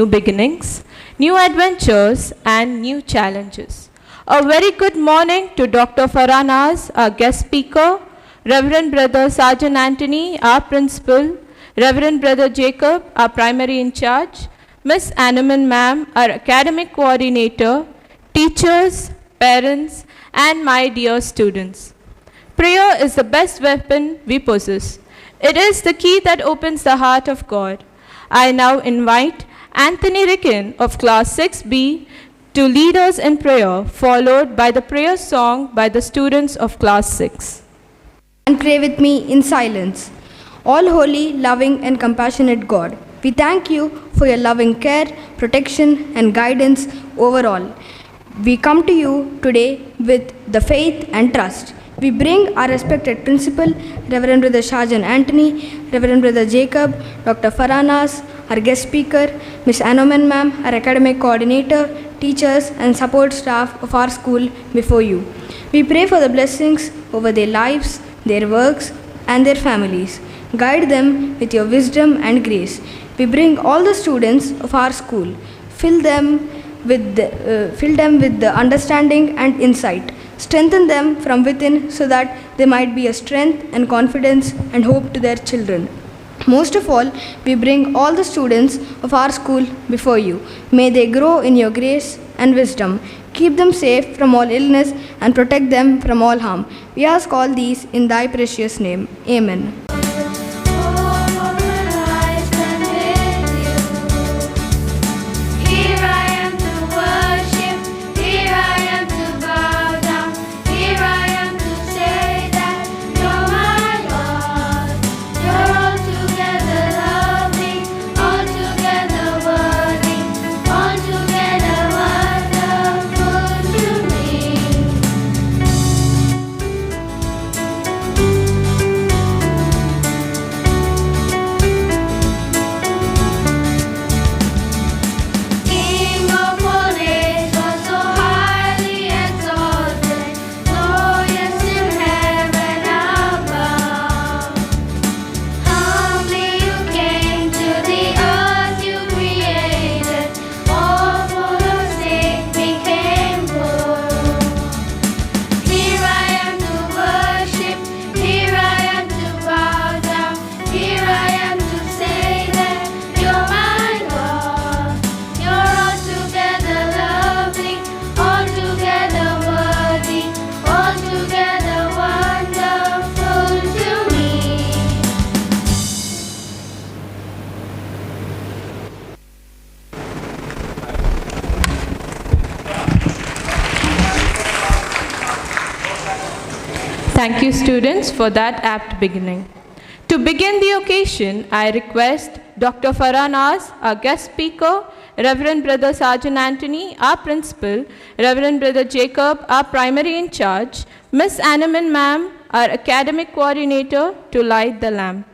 new beginnings, new adventures, and new challenges. A very good morning to Dr. Faranas, our guest speaker, Reverend Brother Sergeant Anthony, our principal, Reverend Brother Jacob, our primary in charge, Miss Annaman Ma'am, our academic coordinator, teachers, parents, and my dear students. Prayer is the best weapon we possess. It is the key that opens the heart of God. I now invite Anthony Ricken of Class 6B to lead us in prayer, followed by the prayer song by the students of Class 6. And pray with me in silence. All holy, loving, and compassionate God, we thank you for your loving care, protection, and guidance over all. We come to you today with the faith and trust. We bring our respected principal, Reverend Brother Sergeant Anthony, Reverend Brother Jacob, Dr. Faranas, our guest speaker, Miss Anoman Ma'am, our academic coordinator, teachers, and support staff of our school before you. We pray for the blessings over their lives, their works, and their families. Guide them with your wisdom and grace. We bring all the students of our school. Fill them with the understanding and insight. Strengthen them from within so that they might be a strength and confidence and hope to their children. Most of all, we bring all the students of our school before you. May they grow in your grace and wisdom. Keep them safe from all illness and protect them from all harm. We ask all these in thy precious name. Amen. Thank you, students, for that apt beginning. To begin the occasion, I request Dr. Faranas, our guest speaker, Reverend Brother Sergeant Anthony, our principal, Reverend Brother Jacob, our primary in charge, Miss Annaman Ma'am, our academic coordinator, to light the lamp.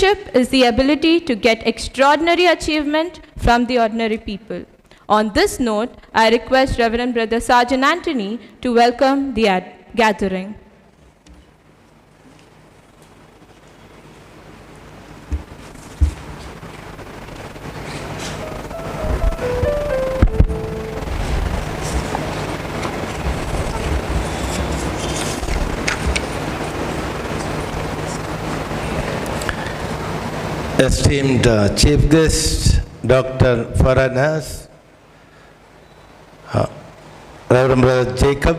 Leadership is the ability to get extraordinary achievement from the ordinary people. On this note, I request Reverend Brother Sergeant Anthony to welcome the gathering. Esteemed Chief Guest, Dr. Faranas, Reverend Brother Jacob,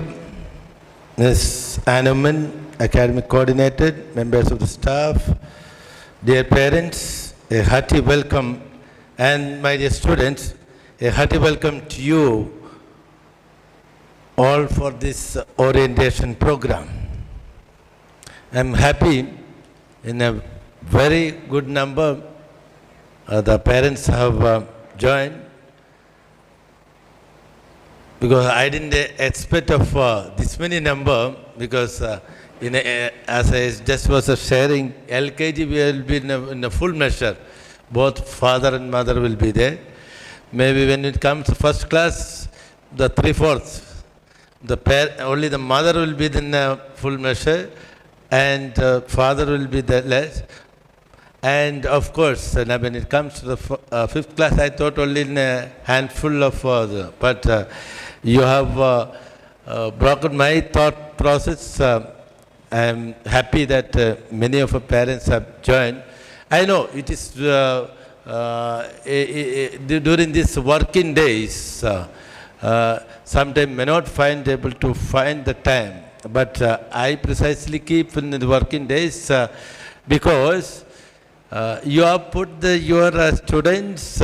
Ms. Anuman, Academic Coordinator, members of the staff, dear parents, a hearty welcome, and my dear students, a hearty welcome to you all for this orientation program. I'm happy in a very good number the parents have joined, because I didn't expect of this many number, because as I just was sharing, LKG will be in a full measure. Both father and mother will be there. Maybe when it comes to first class, the 3/4, only the mother will be in a full measure, and father will be the less. And of course, when it comes to the fifth class, I thought only in a handful of but you have broken my thought process. I am happy that many of our parents have joined. I know it is during these working days, sometimes may not find able to find the time, but I precisely keep in the working days because you have put your students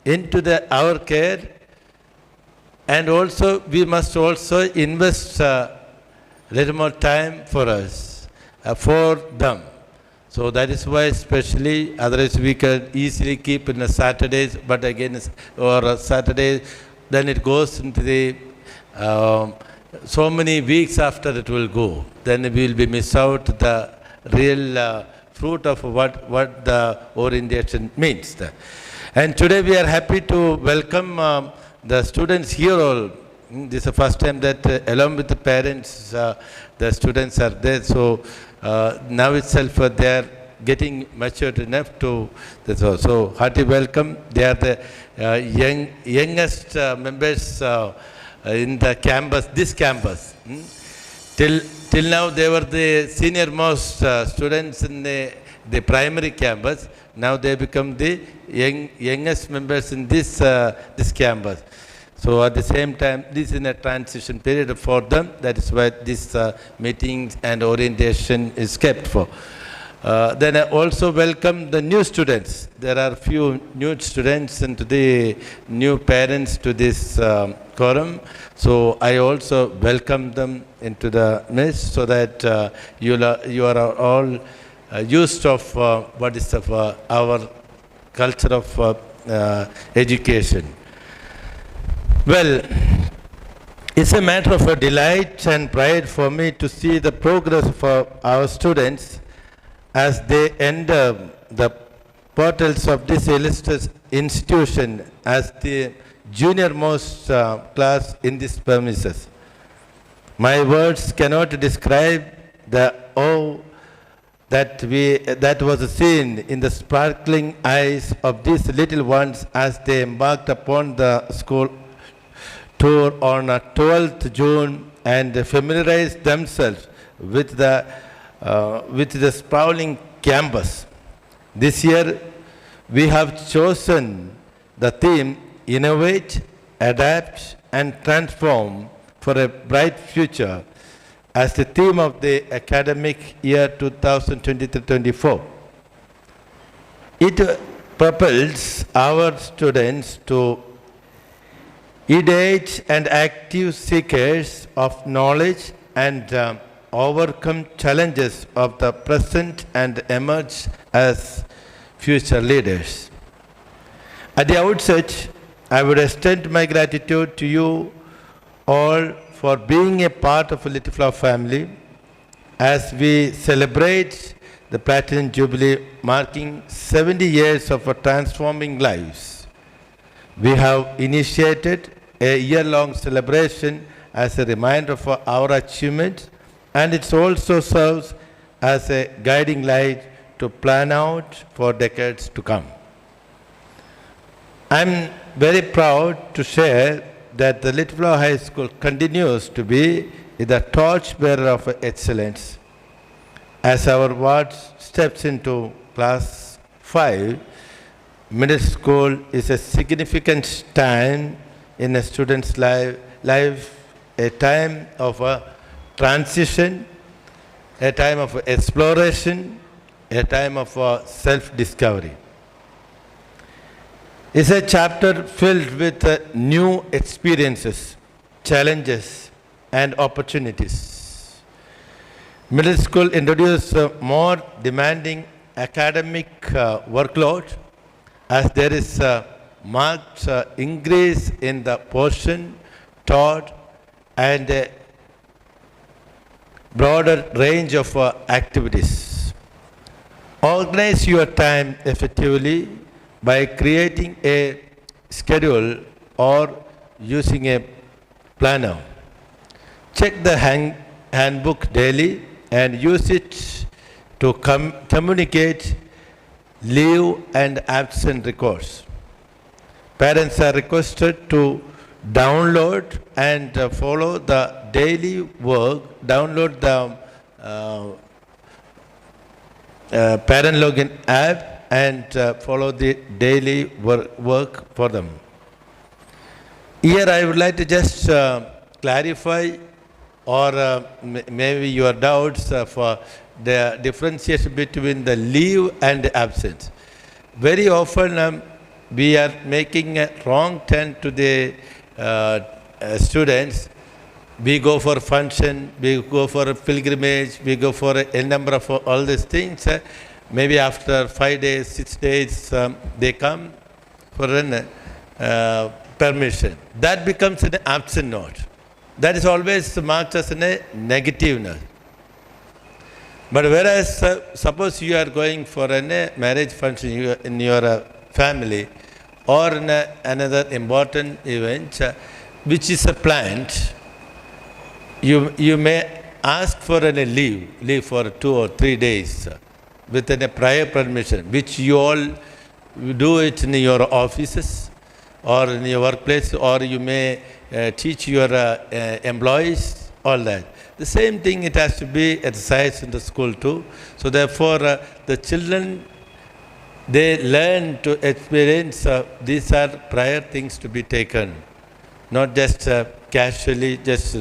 into our care, and also we must also invest little more time for us, for them. So that is why especially, otherwise we can easily keep in the Saturdays, but again, or Saturday, then it goes into the, so many weeks after it will go. Then we will be miss out the real fruit of what the orientation means. And today we are happy to welcome the students here all. This is the first time that along with the parents, the students are there. So now itself they are getting matured enough to, so hearty welcome. They are the youngest members in the campus, this campus. Till now they were the senior most students in the primary campus. Now they become the youngest members in this campus. So at the same time, this is a transition period for them. That is why this meetings and orientation is kept for. Then I also welcome the new students. There are few new students and the new parents to this quorum. So I also welcome them into the midst, so that you are all used of what is of our culture of education. Well, it's a matter of a delight and pride for me to see the progress of our students as they enter the portals of this illustrious institution as the junior most class in this premises. My words cannot describe the awe that was seen in the sparkling eyes of these little ones as they embarked upon the school tour on 12th June and familiarized themselves with the sprawling campus. This year, we have chosen the theme Innovate, Adapt and Transform for a Bright Future as the theme of the academic year 2023-24. It propels our students to ideate and active seekers of knowledge and overcome challenges of the present and emerge as future leaders. At the outset, I would extend my gratitude to you all for being a part of a Little Flower family as we celebrate the Platinum Jubilee marking 70 years of transforming lives. We have initiated a year-long celebration as a reminder for our achievements, and it also serves as a guiding light to plan out for decades to come. I'm very proud to share that the Little Flower High School continues to be the torchbearer of excellence. As our ward steps into class 5, middle school is a significant time in a student's life, a time of a transition, a time of exploration, a time of self-discovery. It's a chapter filled with new experiences, challenges, and opportunities. Middle school introduced a more demanding academic workload as there is a marked increase in the portion taught and a broader range of activities. Organize your time effectively by creating a schedule or using a planner. Check the handbook daily and use it to communicate leave and absent records. Parents are requested to download and follow the daily work, download the parent login app and follow the daily work for them. Here I would like to just clarify or maybe your doubts for the differentiation between the leave and the absence. Very often we are making a wrong turn to the students. We go for function, we go for a pilgrimage, we go for a number of all these things. Maybe after 5 days, 6 days, they come for an permission. That becomes an absent note. That is always marked as a negative note. But whereas, suppose you are going for a marriage function in your family or in another important event, which is planned, you may ask for a leave for 2 or 3 days with a prior permission, which you all do it in your offices or in your workplace, or you may teach your employees, all that. The same thing, it has to be exercised in the school too. So therefore, the children, they learn to experience these are prior things to be taken, not just casually, just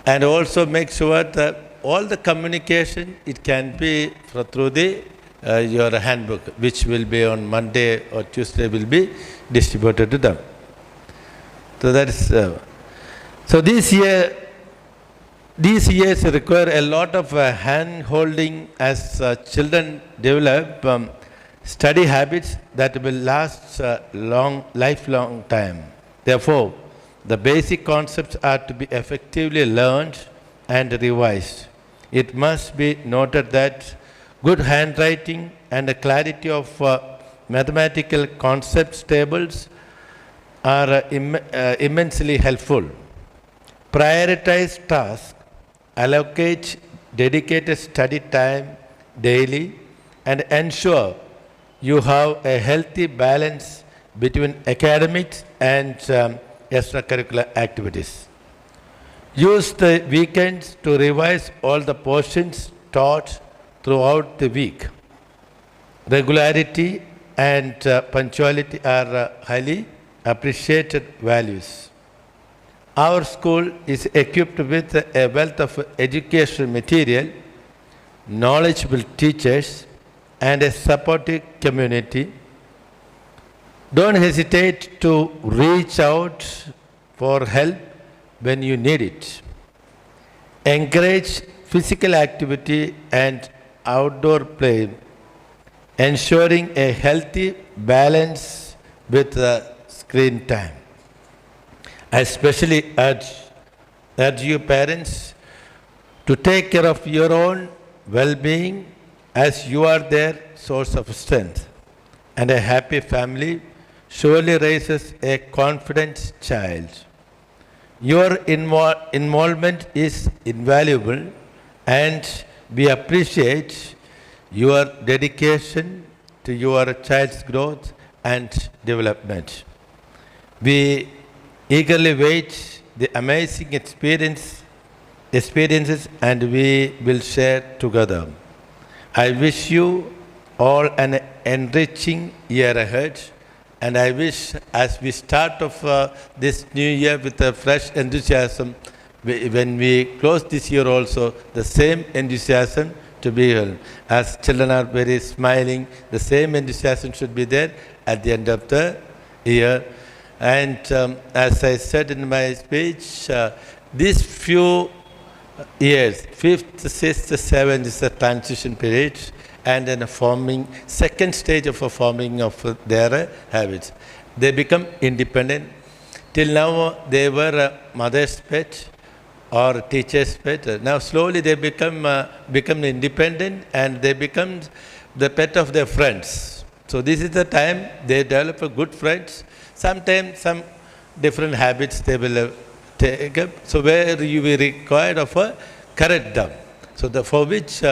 and also make sure that all the communication, it can be through the your handbook, which will be on Monday or Tuesday will be distributed to them. So that is so these years require a lot of hand holding as children develop study habits that will last lifelong time. Therefore, the basic concepts are to be effectively learned and revised. It must be noted that good handwriting and the clarity of mathematical concepts tables are immensely helpful. Prioritize tasks, allocate dedicated study time daily, and ensure you have a healthy balance between academics and extracurricular activities. Use the weekends to revise all the portions taught throughout the week. Regularity and punctuality are highly appreciated values. Our school is equipped with a wealth of educational material, knowledgeable teachers, and a supportive community. Don't hesitate to reach out for help when you need it. Encourage physical activity and outdoor play, ensuring a healthy balance with screen time. I especially urge you parents to take care of your own well-being as you are their source of strength. And a happy family surely raises a confident child. Your involvement is invaluable, and we appreciate your dedication to your child's growth and development. We eagerly wait the amazing experiences and we will share together. I wish you all an enriching year ahead, and I wish as we start off this new year with a fresh enthusiasm, when we close this year also, the same enthusiasm to be held. As children are very smiling, the same enthusiasm should be there at the end of the year. And as I said in my speech, these few years, 5th, 6th, 7th is a transition period, and then a second stage of a forming of their habits. They become independent. Till now, they were a mother's pet or teacher's pet. Now, slowly they become independent, and they become the pet of their friends. So, this is the time they develop a good friends. Sometimes some different habits they will take up. So, where you will require of a correct them. So, for which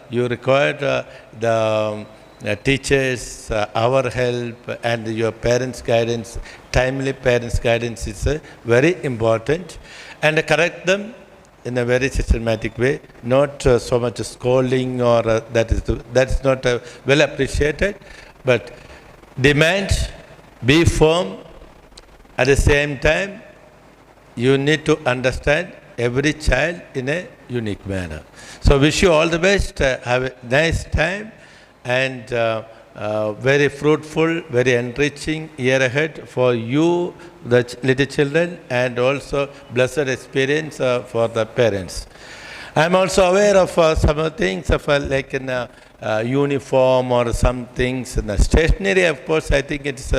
you require the teachers, our help, and your parents' guidance. Timely parents' guidance is very important, and correct them in a very systematic way. Not so much scolding, or that's not well appreciated, but demand, be firm. At the same time, you need to understand every child in a unique manner. So, wish you all the best. Have a nice time, and very fruitful, very enriching year ahead for you, the little children, and also blessed experience for the parents. I am also aware of some things of like in uniform or some things in the stationery. Of course, I think it is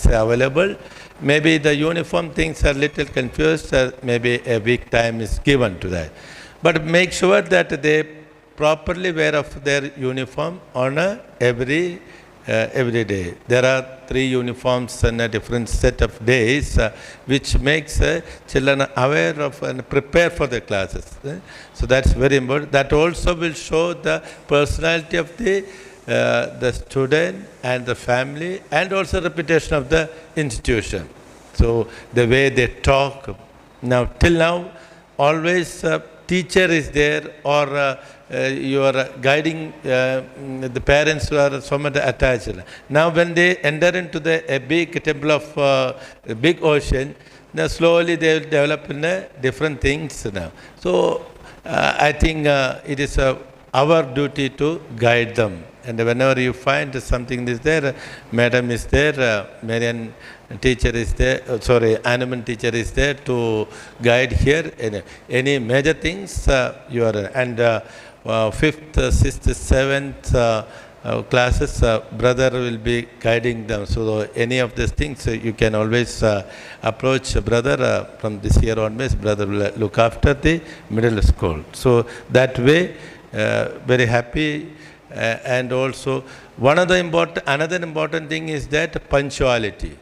available. Maybe the uniform things are little confused. Maybe a week time is given to that. But make sure that they properly wear of their uniform on every day. There are 3 uniforms and a different set of days, which makes children aware of and prepare for the classes. So that's very important. That also will show the personality of the student and the family, and also reputation of the institution. So the way they talk. Now, till now, always teacher is there, or you are guiding the parents who are so much attached. Now, when they enter into a big temple of a big ocean, now slowly they will develop in different things now. So, I think it is our duty to guide them. And whenever you find something is there, madam is there, Marian teacher is there, Animan teacher is there to guide here. Any major things you are, and 5th, 6th, 7th classes, brother will be guiding them. So any of these things, you can always approach brother from this year onwards. Brother will look after the middle school. So that way, very happy. And also, another important thing is that punctuality.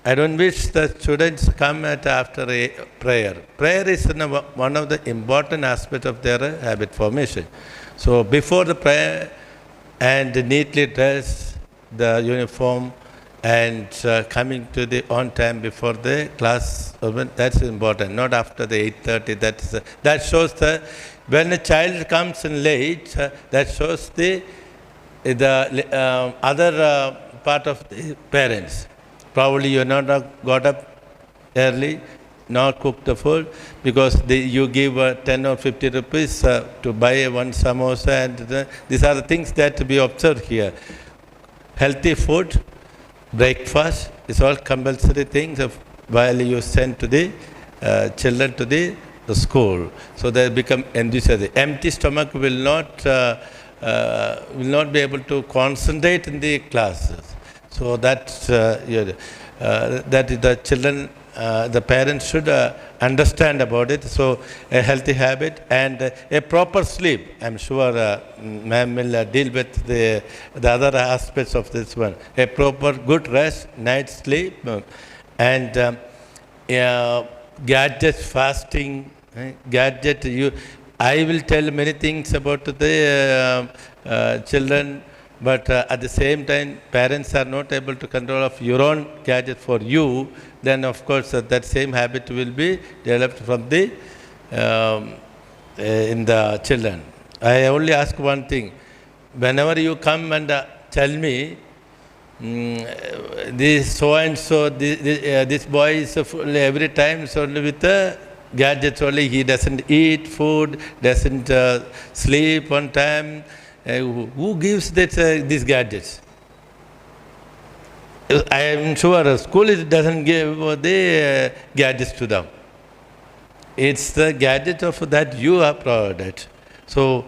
I don't wish the students come after a prayer. Prayer is one of the important aspects of their habit formation. So before the prayer, and neatly dress the uniform, and coming to the on time before the class, that's important. Not after the 8:30. That shows when a child comes in late, that shows the other part of the parents. Probably you are not got up early, not cooked the food, because you give 10 or 50 rupees to buy one samosa, and these are the things that to be observed here. Healthy food, breakfast is all compulsory things while you send to the children to the school. So they become enthusiastic. Empty stomach will not be able to concentrate in the classes. So that the children the parents should understand about it. So a healthy habit and a proper sleep. I'm sure ma'am will deal with the other aspects of this one. A proper good rest, night sleep, and gadgets, fasting, gadget. I will tell many things about the children, but at the same time, parents are not able to control of your own gadget for you. Then, of course, that same habit will be developed from the in the children. I only ask one thing: whenever you come and tell me, this so and so, this boy is every time is only with the gadgets only. He doesn't eat food, doesn't sleep on time. Who gives these gadgets? I am sure school doesn't give the gadgets to them. It's the gadget of that you have provided. So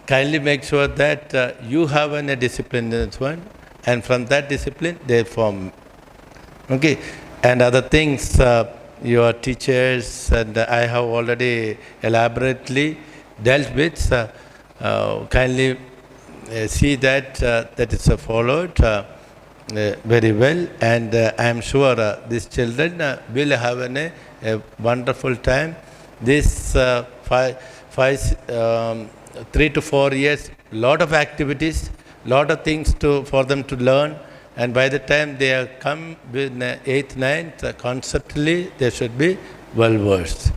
kindly make sure that you have a discipline in this one, and from that discipline they form. Okay, and other things your teachers and I have already elaborately dealt with. Kindly see that that is followed very well, and I am sure these children will have a wonderful time. This 3 to 4 years, lot of activities, lot of things for them to learn, and by the time they are come with 8th, 9th, conceptually they should be well versed.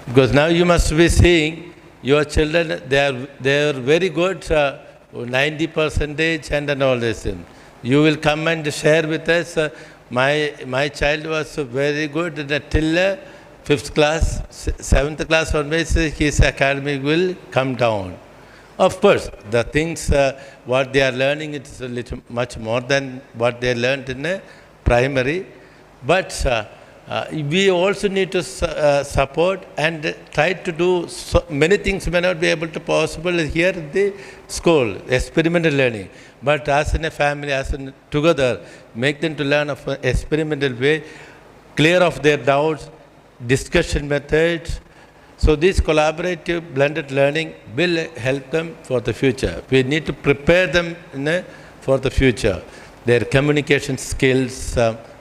Because now you must be seeing your children, they are very good, 90% and all this thing. You will come and share with us, my child was very good till 5th class, 7th class onwards, his academic will come down. Of course, the things, what they are learning, it is a little much more than what they learned in primary. But we also need to support and try to do many things may not be able to possible here in the school, experimental learning. But as in a family, as in together, make them to learn of an experimental way, clear of their doubts, discussion methods. So this collaborative blended learning will help them for the future. We need to prepare them for the future. Their communication skills,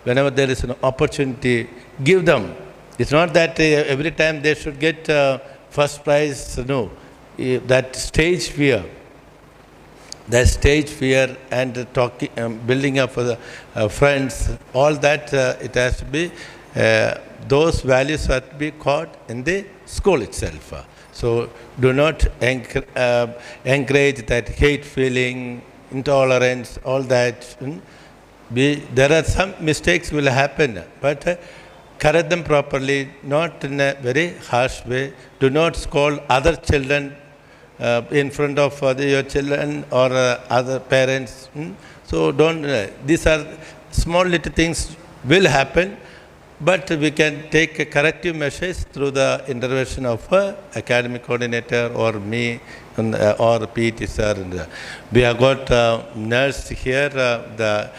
whenever there is an opportunity, give them. It's not that every time they should get first prize, no. That stage fear and talking, building up friends, all that, it has to be, those values have to be caught in the school itself. So do not encourage that hate feeling, intolerance, all that. There are some mistakes will happen, but correct them properly, not in a very harsh way. Do not scold other children in front of your children or other parents. So don't, these are small little things will happen, but we can take corrective measures through the intervention of academic coordinator or me or PT sir. We have got nurse here, the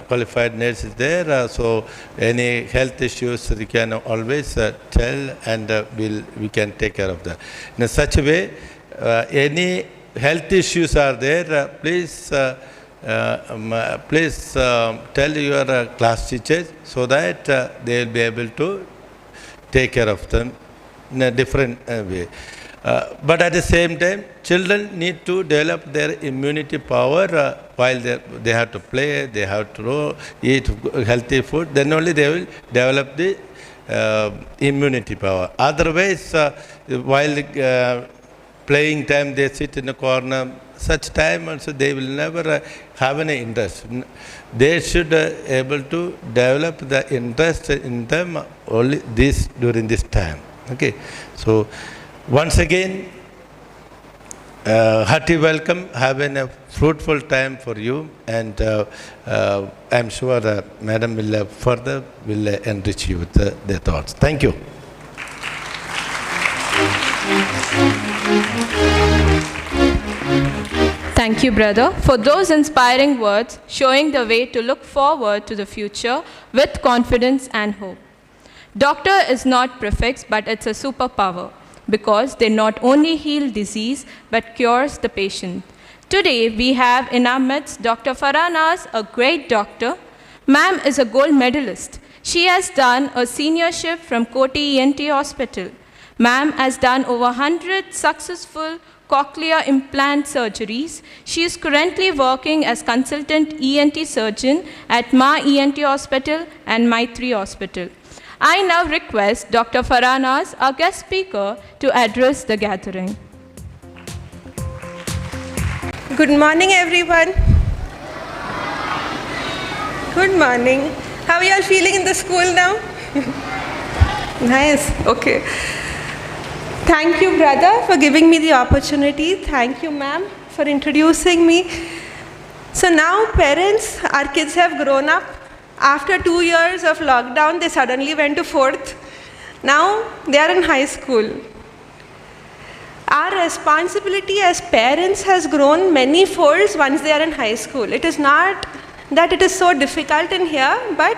qualified nurse is there, so any health issues we can always tell, and we can take care of that. In such a way, any health issues are there, please tell your class teachers so that they will be able to take care of them in a different way. But at the same time, children need to develop their immunity power while they have to play, they have to eat healthy food, then only they will develop the immunity power. Otherwise, while playing time, they sit in a corner, such time also they will never have any interest. They should able to develop the interest in them only during this time. Okay, so once again, hearty welcome, having a fruitful time for you, and I'm sure Madam will further enrich you with their thoughts. Thank you. Thank you, brother, for those inspiring words showing the way to look forward to the future with confidence and hope. Doctor is not prefix, but it's a superpower because they not only heal disease but cures the patient. Today, we have in our midst Dr. Farah, a great doctor. Ma'am is a gold medalist. She has done a seniorship from Koti ENT Hospital. Ma'am has done over 100 successful cochlear implant surgeries. She is currently working as consultant ENT surgeon at Ma ENT Hospital and Maitri Hospital. I now request Dr. Farah, our guest speaker, to address the gathering. Good morning, everyone. Good morning. How are you all feeling in the school now? Nice. Okay. Thank you, brother, for giving me the opportunity. Thank you, ma'am, for introducing me. So now, parents, our kids have grown up. After 2 years of lockdown, they suddenly went to 4th. Now, they are in high school. Our responsibility as parents has grown many folds once they are in high school. It is not that it is so difficult in here, but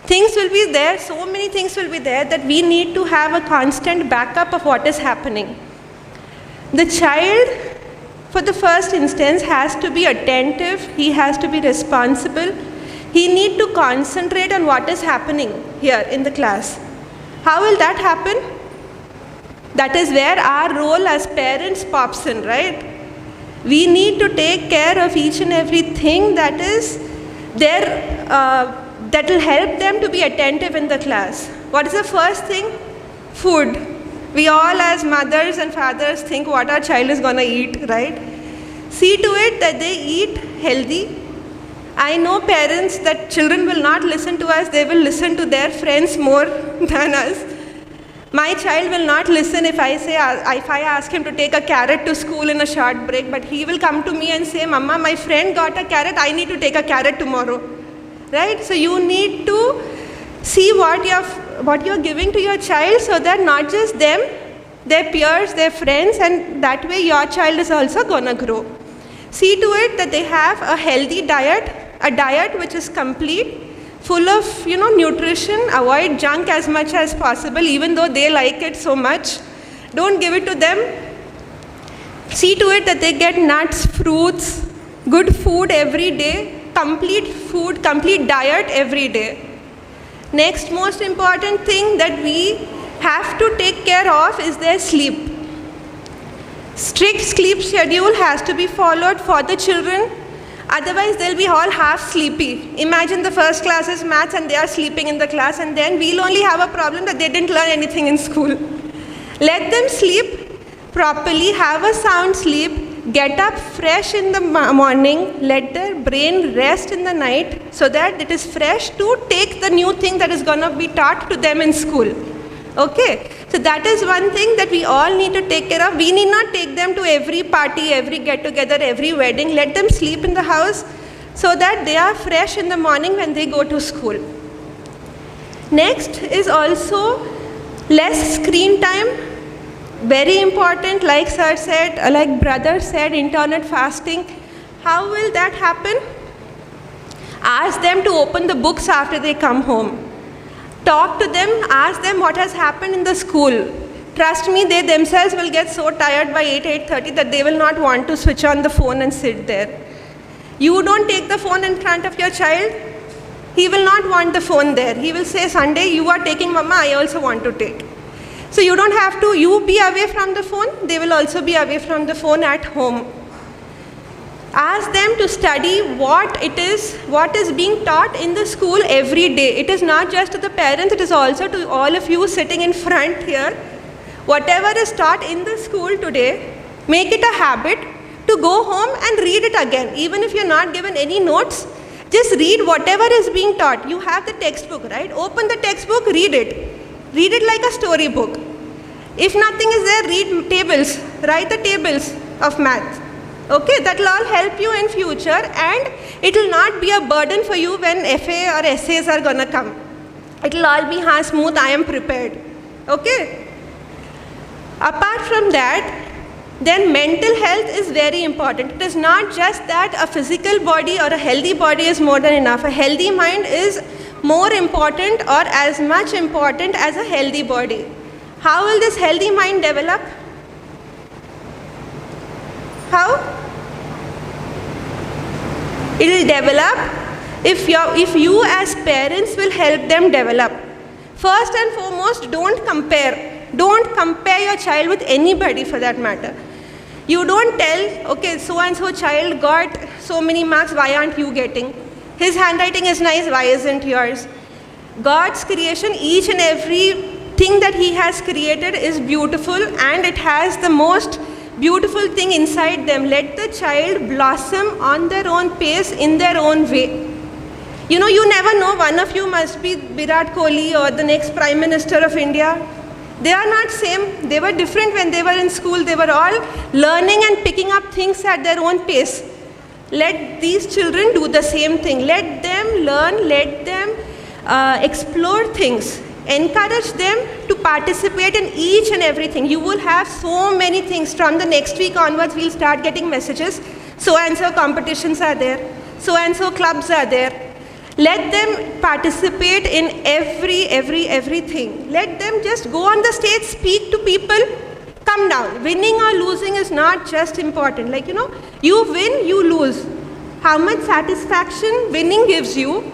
things will be there, so many things will be there that we need to have a constant backup of what is happening. The child, for the first instance, has to be attentive, he has to be responsible, he needs to concentrate on what is happening here in the class. How will that happen? That is where our role as parents pops in, right? We need to take care of each and everything that is there, that will help them to be attentive in the class. What is the first thing? Food. We all as mothers and fathers think what our child is going to eat, right? See to it that they eat healthy. I know parents that children will not listen to us, they will listen to their friends more than us. My child will not listen if I ask him to take a carrot to school in a short break, but he will come to me and say, Mama, my friend got a carrot, I need to take a carrot tomorrow. Right? So you need to see what you're giving to your child so that not just them, their peers, their friends, and that way your child is also going to grow. See to it that they have a healthy diet, a diet which is complete, full of nutrition. Avoid junk as much as possible, even though they like it so much. Don't give it to them. See to it that they get nuts, fruits, good food every day, complete food, complete diet every day. Next most important thing that we have to take care of is their sleep. Strict sleep schedule has to be followed for the children. Otherwise, they'll be all half sleepy. Imagine the first class is maths and they are sleeping in the class, and then we'll only have a problem that they didn't learn anything in school. Let them sleep properly, have a sound sleep, get up fresh in the morning, let their brain rest in the night so that it is fresh to take the new thing that is going to be taught to them in school. Okay, so that is one thing that we all need to take care of. We need not take them to every party, every get-together, every wedding. Let them sleep in the house so that they are fresh in the morning when they go to school. Next is also less screen time. Very important, like sir said, like brother said, internet fasting. How will that happen? Ask them to open the books after they come home. Talk to them, ask them what has happened in the school. Trust me, they themselves will get so tired by 8:30 that they will not want to switch on the phone and sit there. You don't take the phone in front of your child, he will not want the phone there. He will say, Sunday, you are taking Mama, I also want to take. So you don't have to, you be away from the phone, they will also be away from the phone at home. Ask them to study what is being taught in the school every day. It is not just to the parents, it is also to all of you sitting in front here. Whatever is taught in the school today, make it a habit to go home and read it again. Even if you're not given any notes, just read whatever is being taught. You have the textbook, right? Open the textbook, read it. Read it like a storybook. If nothing is there, read tables. Write the tables of math. Okay, that will all help you in future, and it will not be a burden for you when FA or essays are going to come. It will all be smooth, I am prepared. Okay. Apart from that, then mental health is very important. It is not just that a physical body or a healthy body is more than enough. A healthy mind is more important or as much important as a healthy body. How will this healthy mind develop? How? It will develop if you as parents will help them develop. First and foremost, don't compare. Don't compare your child with anybody for that matter. You don't tell, okay, so and so child got so many marks, why aren't you getting? His handwriting is nice, why isn't yours? God's creation, each and every thing that He has created is beautiful, and it has the most beautiful thing inside them. Let the child blossom on their own pace, in their own way. You know, you never know, one of you must be Virat Kohli or the next Prime Minister of India. They are not same. They were different when they were in school. They were all learning and picking up things at their own pace. Let these children do the same thing. Let them learn, let them explore things. Encourage them to participate in each and everything. You will have so many things. From the next week onwards, we'll start getting messages. So and so competitions are there. So and so clubs are there. Let them participate in everything. Let them just go on the stage, speak to people, come down. Winning or losing is not just important. Like, you know, you win, you lose. How much satisfaction winning gives you,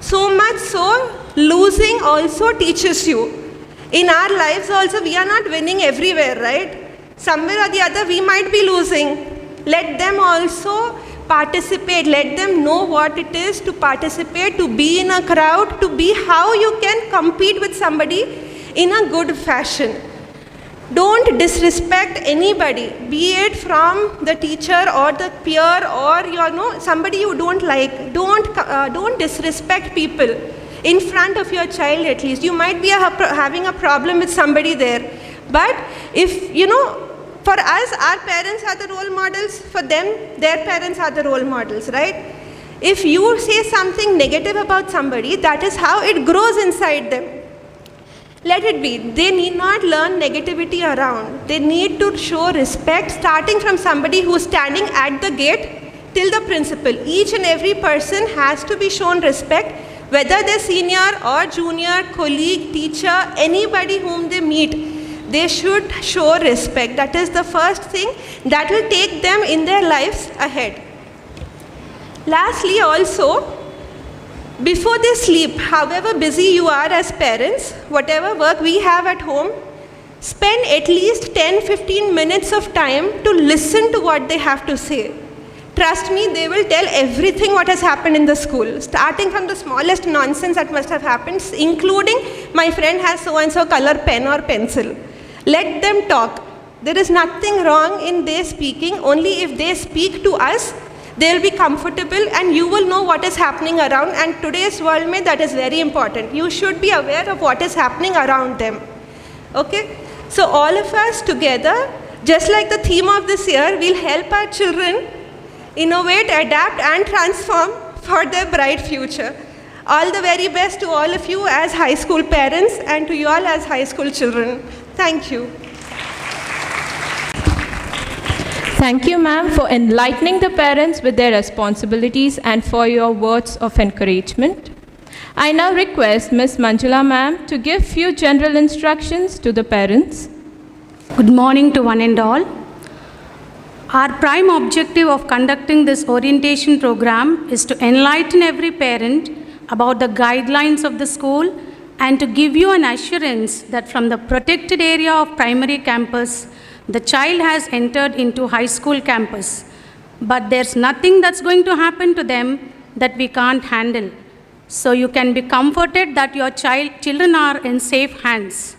so much so losing also teaches you. In our lives also, we are not winning everywhere, right? Somewhere or the other, we might be losing. Let them also participate. Let them know what it is to participate, to be in a crowd, to be how you can compete with somebody in a good fashion. Don't disrespect anybody, be it from the teacher or the peer or somebody you don't like. Don't disrespect people in front of your child. At least you might be having a problem with somebody there, but if for us, our parents are the role models. For them, their parents are the role models, right? If you say something negative about somebody, that is how it grows inside them. Let it be. They need not learn negativity around. They need to show respect, starting from somebody who is standing at the gate till the principal. Each and every person has to be shown respect, whether they're senior or junior, colleague, teacher, anybody whom they meet. They should show respect. That is the first thing that will take them in their lives ahead. Lastly, also, before they sleep, however busy you are as parents, whatever work we have at home, spend at least 10-15 minutes of time to listen to what they have to say. Trust me, they will tell everything what has happened in the school, starting from the smallest nonsense that must have happened, including my friend has so-and-so color pen or pencil. Let them talk. There is nothing wrong in their speaking. Only if they speak to us, they will be comfortable and you will know what is happening around. And today's world, that is very important. You should be aware of what is happening around them. Okay? So all of us together, just like the theme of this year, will help our children innovate, adapt and transform for their bright future. All the very best to all of you as high school parents and to you all as high school children. Thank you. Thank you, ma'am, for enlightening the parents with their responsibilities and for your words of encouragement. I now request Ms. Manjula ma'am to give few general instructions to the parents. Good morning to one and all. Our prime objective of conducting this orientation program is to enlighten every parent about the guidelines of the school and to give you an assurance that from the protected area of primary campus, the child has entered into high school campus. But there's nothing that's going to happen to them that we can't handle. So you can be comforted that your children are in safe hands.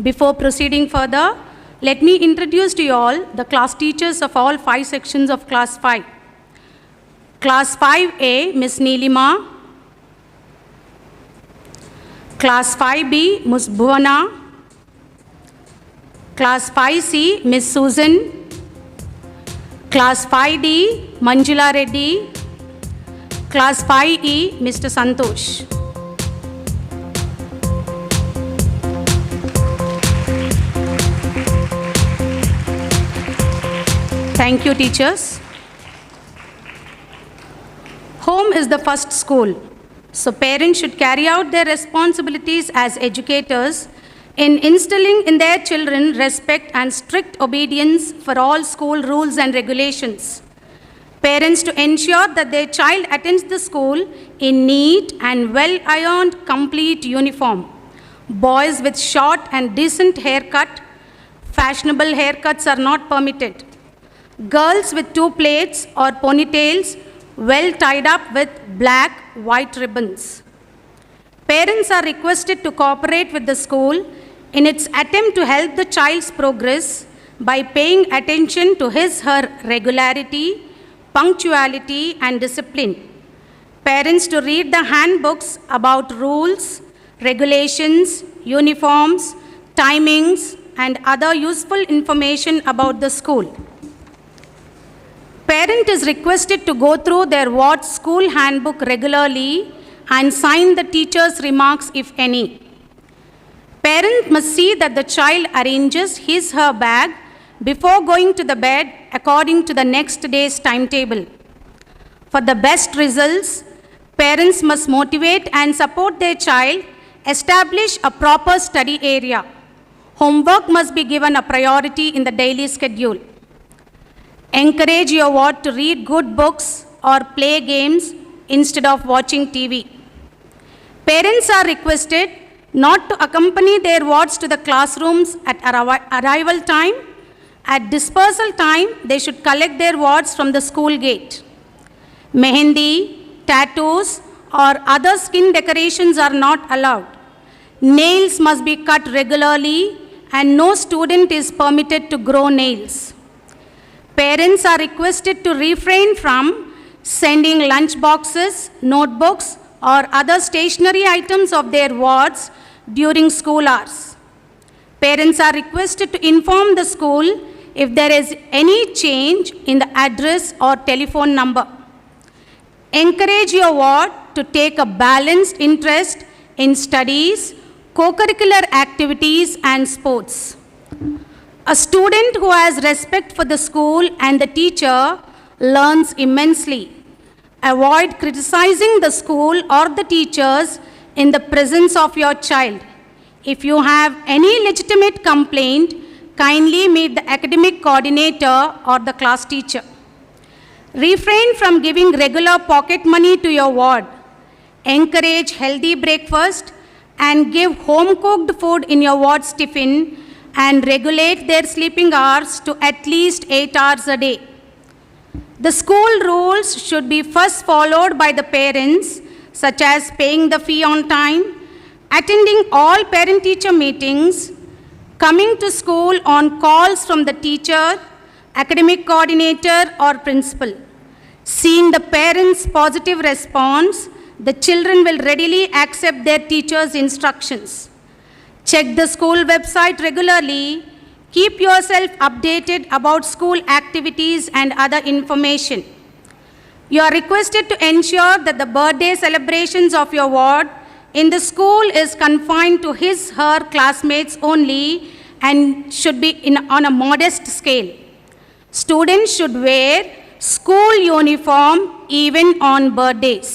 Before proceeding further, let me introduce to you all the class teachers of all 5 sections of class 5. Class 5A, Ms. Neelima. Class 5B, Ms. Bhuvana. Class 5C, Ms. Susan. Class 5D, Manjula Reddy. Class 5E, Mr. Santosh. Thank you, teachers. Home is the first school, so parents should carry out their responsibilities as educators in instilling in their children respect and strict obedience for all school rules and regulations. Parents to ensure that their child attends the school in neat and well-ironed complete uniform. Boys with short and decent haircut, fashionable haircuts are not permitted. Girls with 2 plaits or ponytails well tied up with black, white ribbons. Parents are requested to cooperate with the school in its attempt to help the child's progress by paying attention to his/her regularity, punctuality, and discipline. Parents to read the handbooks about rules, regulations, uniforms, timings, and other useful information about the school. Parent is requested to go through their ward school handbook regularly and sign the teacher's remarks if any. Parent must see that the child arranges his/her bag before going to the bed according to the next day's timetable. For the best results, parents must motivate and support their child, establish a proper study area. Homework must be given a priority in the daily schedule. Encourage your ward to read good books or play games instead of watching TV. Parents are requested not to accompany their wards to the classrooms at arrival time. At dispersal time, they should collect their wards from the school gate. Mehendi, tattoos, or other skin decorations are not allowed. Nails must be cut regularly, and no student is permitted to grow nails. Parents are requested to refrain from sending lunch boxes, notebooks, or other stationery items of their wards during school hours. Parents are requested to inform the school if there is any change in the address or telephone number. Encourage your ward to take a balanced interest in studies, co-curricular activities, and sports. A student who has respect for the school and the teacher learns immensely. Avoid criticizing the school or the teachers in the presence of your child. If you have any legitimate complaint, kindly meet the academic coordinator or the class teacher. Refrain from giving regular pocket money to your ward. Encourage healthy breakfast and give home-cooked food in your ward's tiffin, and regulate their sleeping hours to at least 8 hours a day. The school rules should be first followed by the parents, such as paying the fee on time, attending all parent-teacher meetings, coming to school on calls from the teacher, academic coordinator, or principal. Seeing the parents' positive response, the children will readily accept their teacher's instructions. Check the school website regularly. Keep yourself updated about school activities and other information. You are requested to ensure that the birthday celebrations of your ward in the school is confined to his/her classmates only and should be on a modest scale. Students should wear school uniform even on birthdays.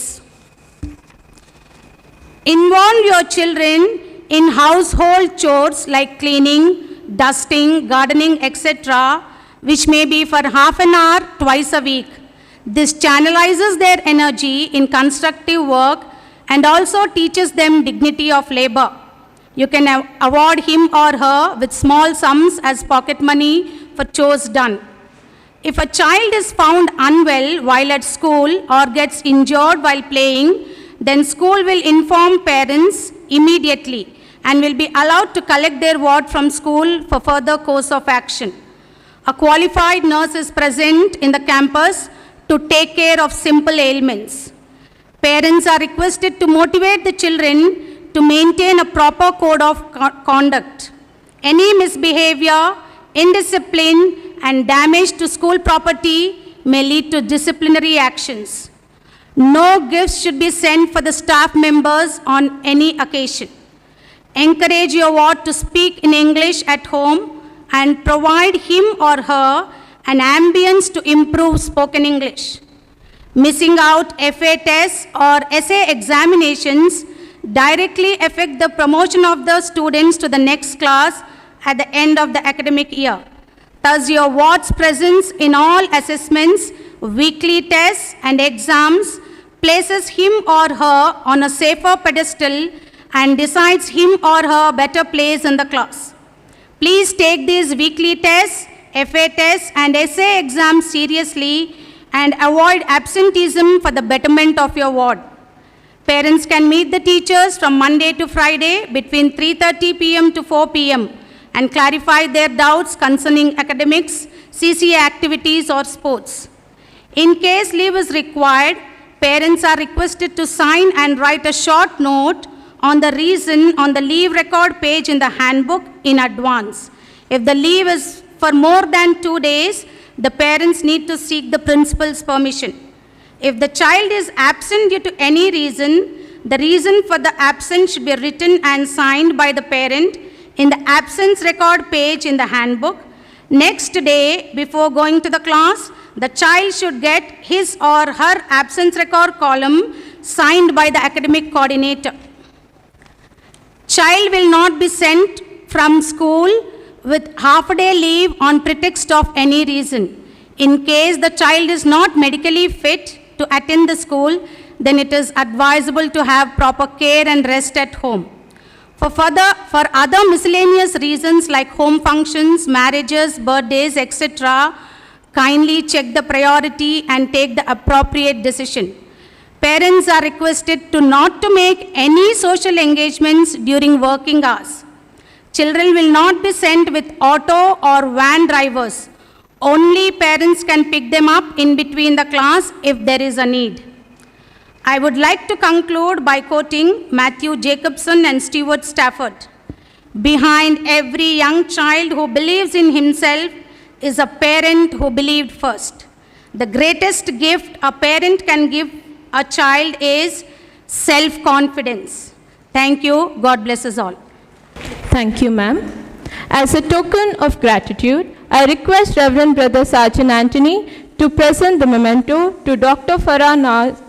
Involve your children in household chores like cleaning, dusting, gardening, etc., which may be for half an hour twice a week. This channelizes their energy in constructive work and also teaches them dignity of labor. You can award him or her with small sums as pocket money for chores done. If a child is found unwell while at school or gets injured while playing, then school will inform parents immediately and will be allowed to collect their ward from school for further course of action. A qualified nurse is present in the campus to take care of simple ailments. Parents are requested to motivate the children to maintain a proper code of conduct. Any misbehavior, indiscipline, and damage to school property may lead to disciplinary actions. No gifts should be sent for the staff members on any occasion. Encourage your ward to speak in English at home and provide him or her an ambience to improve spoken English. Missing out FA tests or essay examinations directly affect the promotion of the students to the next class at the end of the academic year. Thus, your ward's presence in all assessments, weekly tests and exams places him or her on a safer pedestal and decides him or her better place in the class. Please take these weekly tests, FA tests and essay exams seriously and avoid absenteeism for the betterment of your ward. Parents can meet the teachers from Monday to Friday between 3:30 p.m. to 4 p.m. and clarify their doubts concerning academics, CCA activities or sports. In case leave is required, parents are requested to sign and write a short note on the reason on the leave record page in the handbook in advance. If the leave is for more than 2 days, the parents need to seek the principal's permission. If the child is absent due to any reason, the reason for the absence should be written and signed by the parent in the absence record page in the handbook. Next day, before going to the class, the child should get his or her absence record column signed by the academic coordinator. Child will not be sent from school with half-a-day leave on pretext of any reason. In case the child is not medically fit to attend the school, then it is advisable to have proper care and rest at home. For other miscellaneous reasons like home functions, marriages, birthdays, etc., kindly check the priority and take the appropriate decision. Parents are requested to not to make any social engagements during working hours. Children will not be sent with auto or van drivers. Only parents can pick them up in between the class if there is a need. I would like to conclude by quoting Matthew Jacobson and Stuart Stafford. Behind every young child who believes in himself is a parent who believed first. The greatest gift a parent can give a child is self-confidence. Thank you. God bless us all. Thank you, ma'am. As a token of gratitude, I request Reverend Brother Sergeant Anthony to present the memento to Dr. Farah Naz,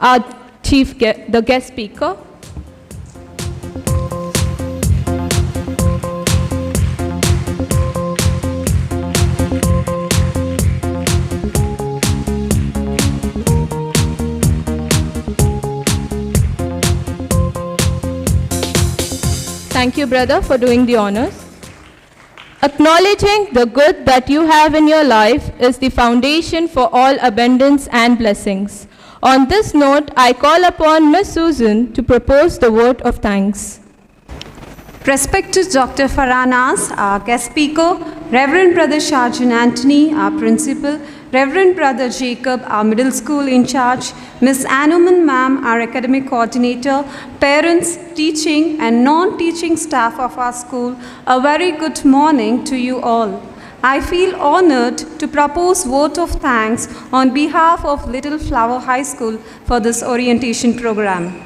our the guest speaker. Thank you, brother, for doing the honors. Acknowledging the good that you have in your life is the foundation for all abundance and blessings. On this note, I call upon Ms. Susan to propose the vote of thanks. Respected Dr. Farah Naz, our guest speaker, Reverend Brother Sergeant Anthony, our principal, Reverend Brother Jacob, our middle school in charge, Ms. Anuman Ma'am, our academic coordinator, parents, teaching and non-teaching staff of our school, a very good morning to you all. I feel honored to propose vote of thanks on behalf of Little Flower High School for this orientation program.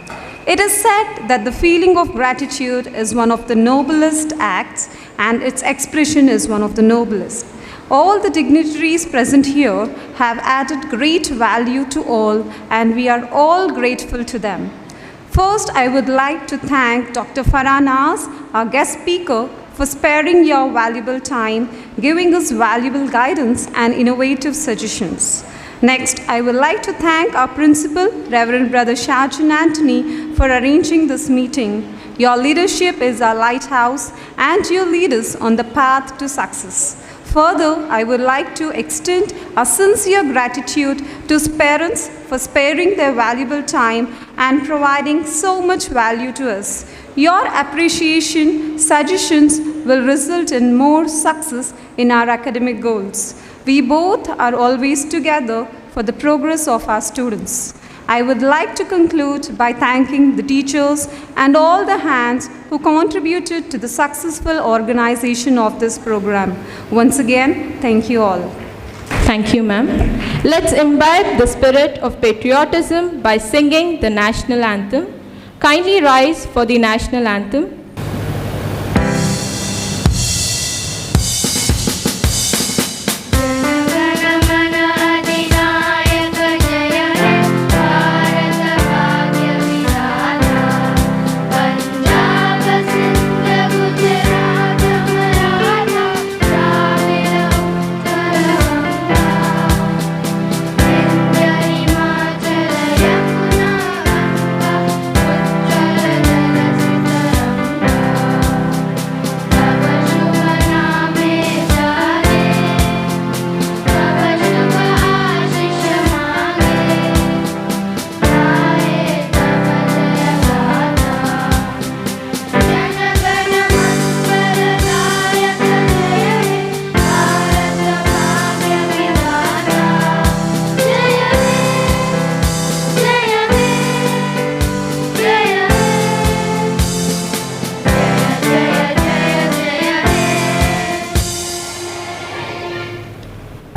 It is said that the feeling of gratitude is one of the noblest acts and its expression is one of the noblest. All the dignitaries present here have added great value to all and we are all grateful to them. First, I would like to thank Dr. Farah Naz, our guest speaker, for sparing your valuable time, giving us valuable guidance and innovative suggestions. Next, I would like to thank our principal, Reverend Brother Sergeant Anthony, for arranging this meeting. Your leadership is our lighthouse and you lead us on the path to success. Further, I would like to extend a sincere gratitude to parents for sparing their valuable time and providing so much value to us. Your appreciation, suggestions will result in more success in our academic goals. We both are always together for the progress of our students. I would like to conclude by thanking the teachers and all the hands who contributed to the successful organization of this program. Once again, thank you all. Thank you, ma'am. Let's imbibe the spirit of patriotism by singing the national anthem. Kindly rise for the national anthem.